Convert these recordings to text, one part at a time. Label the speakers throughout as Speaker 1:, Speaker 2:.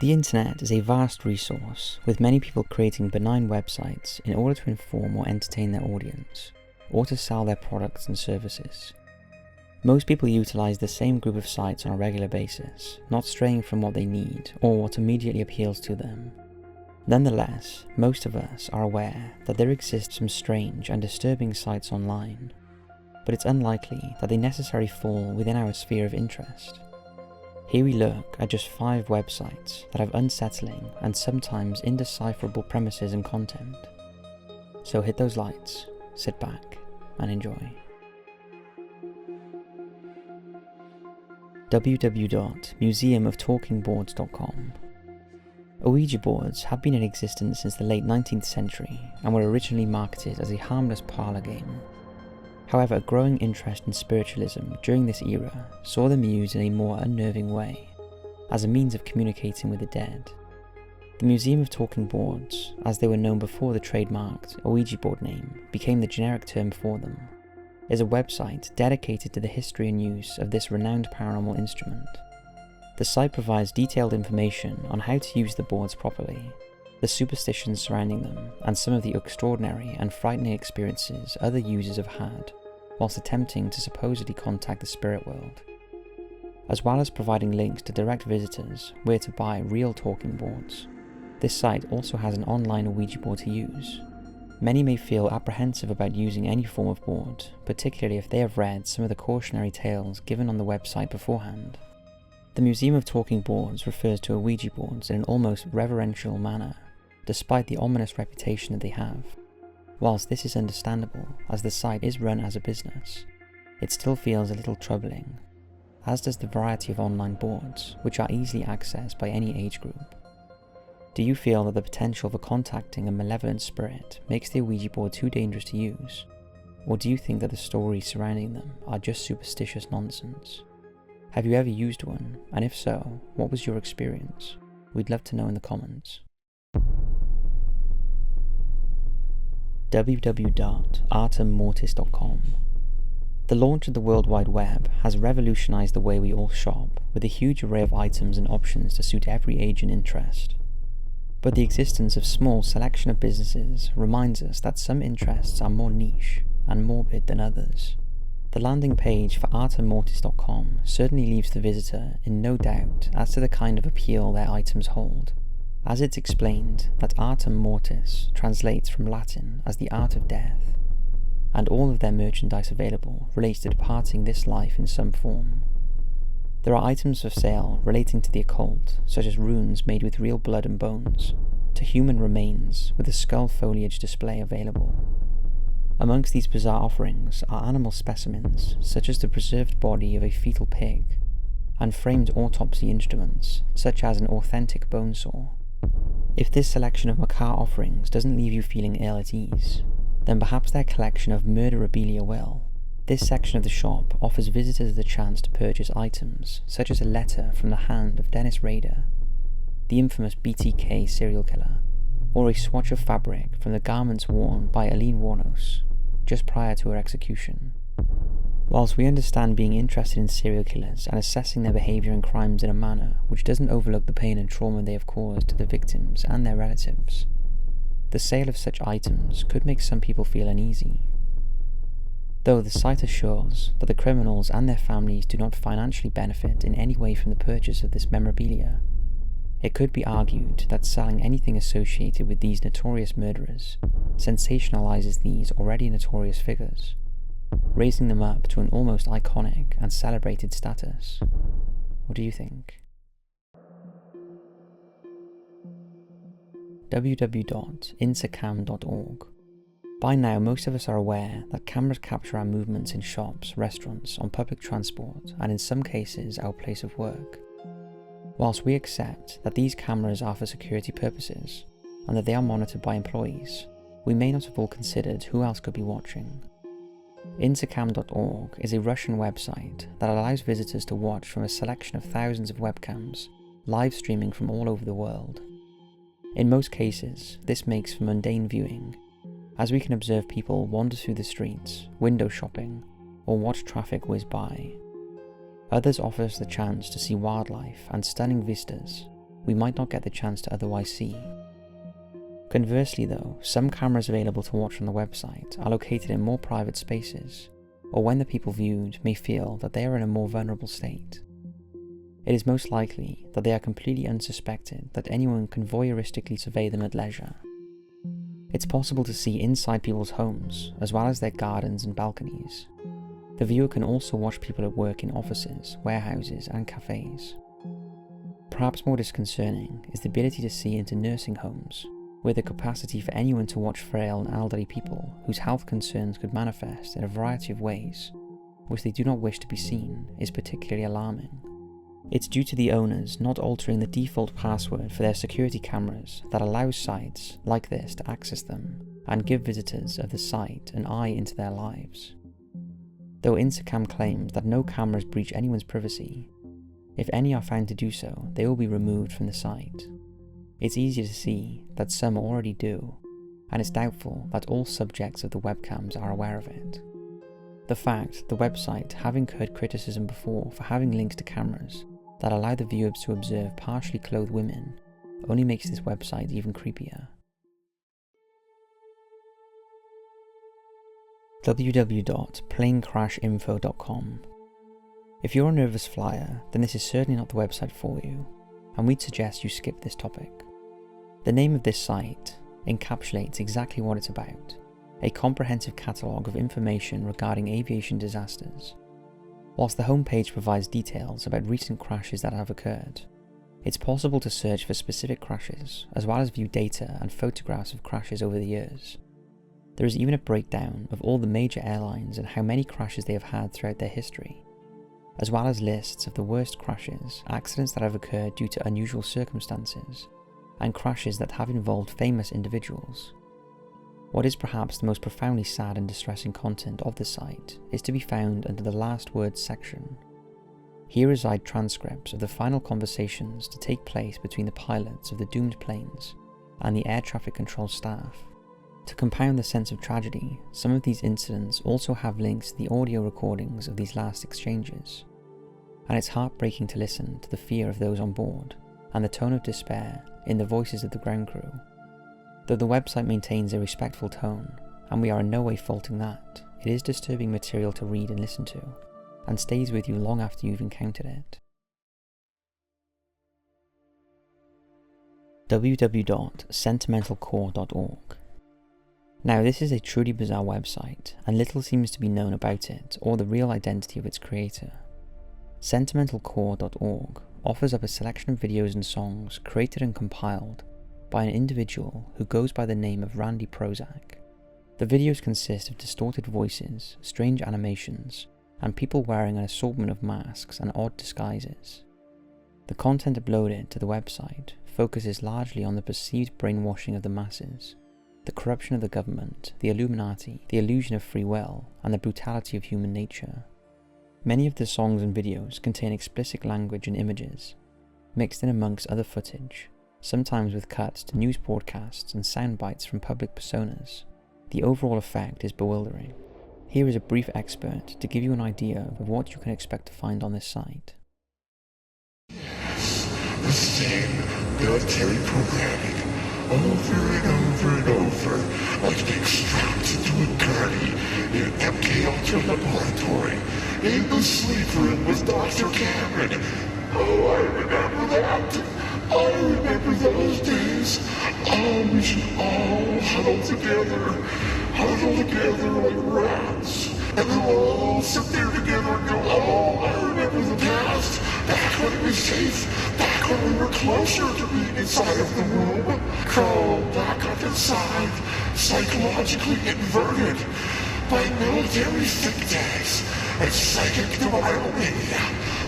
Speaker 1: The internet is a vast resource, with many people creating benign websites in order to inform or entertain their audience, or to sell their products and services. Most people utilize the same group of sites on a regular basis, not straying from what they need or what immediately appeals to them. Nonetheless, most of us are aware that there exist some strange and disturbing sites online, but it's unlikely that they necessarily fall within our sphere of interest. Here we look at just 5 websites that have unsettling and sometimes indecipherable premises and content. So hit those lights, sit back, and enjoy. www.museumoftalkingboards.com. Ouija boards have been in existence since the late 19th century and were originally marketed as a harmless parlour game. However, a growing interest in spiritualism during this era saw them used in a more unnerving way, as a means of communicating with the dead. The Museum of Talking Boards, as they were known before the trademarked Ouija board name became the generic term for them, is a website dedicated to the history and use of this renowned paranormal instrument. The site provides detailed information on how to use the boards properly, the superstitions surrounding them, and some of the extraordinary and frightening experiences other users have had whilst attempting to supposedly contact the spirit world. As well as providing links to direct visitors where to buy real talking boards, this site also has an online Ouija board to use. Many may feel apprehensive about using any form of board, particularly if they have read some of the cautionary tales given on the website beforehand. The Museum of Talking Boards refers to Ouija boards in an almost reverential manner, despite the ominous reputation that they have. Whilst this is understandable, as the site is run as a business, it still feels a little troubling, as does the variety of online boards, which are easily accessed by any age group. Do you feel that the potential for contacting a malevolent spirit makes the Ouija board too dangerous to use? Or do you think that the stories surrounding them are just superstitious nonsense? Have you ever used one, and if so, what was your experience? We'd love to know in the comments. www.artemmortis.com. The launch of the World Wide Web has revolutionized the way we all shop, with a huge array of items and options to suit every age and interest. But the existence of a small selection of businesses reminds us that some interests are more niche and morbid than others. The landing page for artemmortis.com certainly leaves the visitor in no doubt as to the kind of appeal their items hold, as it's explained that Artem Mortis translates from Latin as the art of death, and all of their merchandise available relates to departing this life in some form. There are items for sale relating to the occult, such as runes made with real blood and bones, to human remains with a skull foliage display available. Amongst these bizarre offerings are animal specimens, such as the preserved body of a fetal pig, and framed autopsy instruments, such as an authentic bone saw. If this selection of macabre offerings doesn't leave you feeling ill at ease, then perhaps their collection of murderabilia will. This section of the shop offers visitors the chance to purchase items such as a letter from the hand of Dennis Rader, the infamous BTK serial killer, or a swatch of fabric from the garments worn by Aline Wuornos just prior to her execution. Whilst we understand being interested in serial killers and assessing their behaviour and crimes in a manner which doesn't overlook the pain and trauma they have caused to the victims and their relatives, the sale of such items could make some people feel uneasy. Though the site assures that the criminals and their families do not financially benefit in any way from the purchase of this memorabilia, it could be argued that selling anything associated with these notorious murderers sensationalizes these already notorious figures, raising them up to an almost iconic and celebrated status. What do you think? www.infocom.org. By now, most of us are aware that cameras capture our movements in shops, restaurants, on public transport, and in some cases our place of work. Whilst we accept that these cameras are for security purposes, and that they are monitored by employees, we may not have all considered who else could be watching. Infocom.org is a Russian website that allows visitors to watch from a selection of thousands of webcams, live streaming from all over the world. In most cases, this makes for mundane viewing, as we can observe people wander through the streets, window shopping, or watch traffic whiz by. Others offer us the chance to see wildlife and stunning vistas, we might not get the chance to otherwise see. Conversely though, some cameras available to watch on the website are located in more private spaces, or when the people viewed may feel that they are in a more vulnerable state. It is most likely that they are completely unsuspected that anyone can voyeuristically survey them at leisure. It's possible to see inside people's homes, as well as their gardens and balconies. The viewer can also watch people at work in offices, warehouses and cafes. Perhaps more disconcerting is the ability to see into nursing homes, where the capacity for anyone to watch frail and elderly people whose health concerns could manifest in a variety of ways, which they do not wish to be seen, is particularly alarming. It's due to the owners not altering the default password for their security cameras that allows sites like this to access them and give visitors of the site an eye into their lives. Though Infocom claims that no cameras breach anyone's privacy, if any are found to do so, they will be removed from the site. It's easy to see that some already do, and it's doubtful that all subjects of the webcams are aware of it. The fact the website have incurred criticism before for having links to cameras that allow the viewers to observe partially clothed women only makes this website even creepier. www.planecrashinfo.com. If you're a nervous flyer, then this is certainly not the website for you, and we'd suggest you skip this topic. The name of this site encapsulates exactly what it's about: a comprehensive catalogue of information regarding aviation disasters. Whilst the homepage provides details about recent crashes that have occurred, it's possible to search for specific crashes, as well as view data and photographs of crashes over the years. There is even a breakdown of all the major airlines and how many crashes they have had throughout their history, as well as lists of the worst crashes, accidents that have occurred due to unusual circumstances, and crashes that have involved famous individuals. What is perhaps the most profoundly sad and distressing content of the site is to be found under the last words section. Here reside transcripts of the final conversations to take place between the pilots of the doomed planes and the air traffic control staff. To compound the sense of tragedy, some of these incidents also have links to the audio recordings of these last exchanges, and it's heartbreaking to listen to the fear of those on board and the tone of despair in the voices of the ground crew. Though the website maintains a respectful tone, and we are in no way faulting that, it is disturbing material to read and listen to, and stays with you long after you've encountered it. www.sentimentalkorg.org. Now, this is a truly bizarre website, and little seems to be known about it or the real identity of its creator. Sentimentalkorg.org offers up a selection of videos and songs created and compiled by an individual who goes by the name of Randy Prozac. The videos consist of distorted voices, strange animations, and people wearing an assortment of masks and odd disguises. The content uploaded to the website focuses largely on the perceived brainwashing of the masses, the corruption of the government, the Illuminati, the illusion of free will, and the brutality of human nature. Many of the songs and videos contain explicit language and images, mixed in amongst other footage, sometimes with cuts to news broadcasts and sound bites from public personas. The overall effect is bewildering. Here is a brief excerpt to give you an idea of what you can expect to find on this site.
Speaker 2: Yes, the same military programming, over and over and over, like being strapped into a gurney in an MK Ultra laboratory, in the sleep room with Dr. Cameron. Oh, I remember that. I remember those days. Oh, we should all huddle together like rats. And then we'll all sit there together and go, oh, I remember the past. Back when it was safe. Back when we were closer to being inside of the room. Crawl back up inside, psychologically inverted by military think tanks and psychic denial-mania.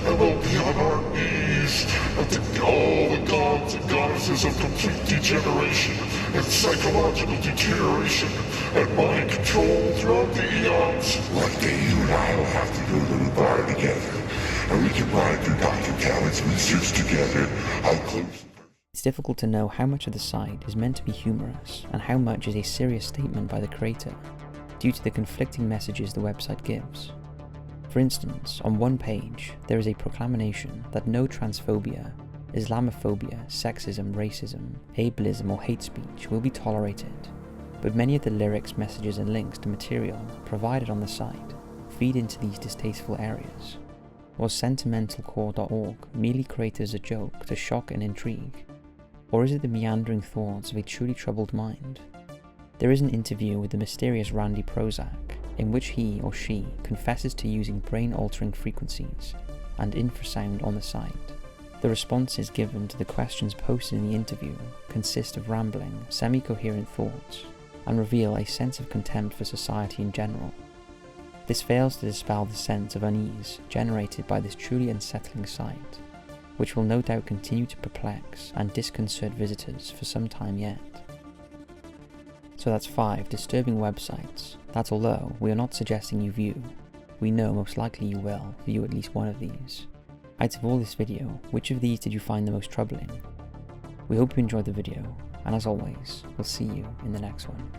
Speaker 2: And we'll be on our knees at all the gods and goddesses of complete degeneration and psychological deterioration and mind control throughout the eons. One day you and I will have to go to the bar together, and we can ride through Dr. Callan's research together. How close?
Speaker 1: It's difficult to know how much of the site is meant to be humorous and how much is a serious statement by the creator, due to the conflicting messages the website gives. For instance, on one page, there is a proclamation that no transphobia Islamophobia, sexism, racism, ableism or hate speech will be tolerated, but many of the lyrics, messages and links to material provided on the site feed into these distasteful areas. Was sentimentalkorg.org merely created as a joke to shock and intrigue? Or is it the meandering thoughts of a truly troubled mind? There is an interview with the mysterious Randy Prozac, in which he or she confesses to using brain-altering frequencies and infrasound on the site. The responses given to the questions posted in the interview consist of rambling, semi-coherent thoughts, and reveal a sense of contempt for society in general. This fails to dispel the sense of unease generated by this truly unsettling site, which will no doubt continue to perplex and disconcert visitors for some time yet. So that's 5 disturbing websites that, although we are not suggesting you view, we know most likely you will view at least one of these. Out of all this video, which of these did you find the most troubling? We hope you enjoyed the video, and as always, we'll see you in the next one.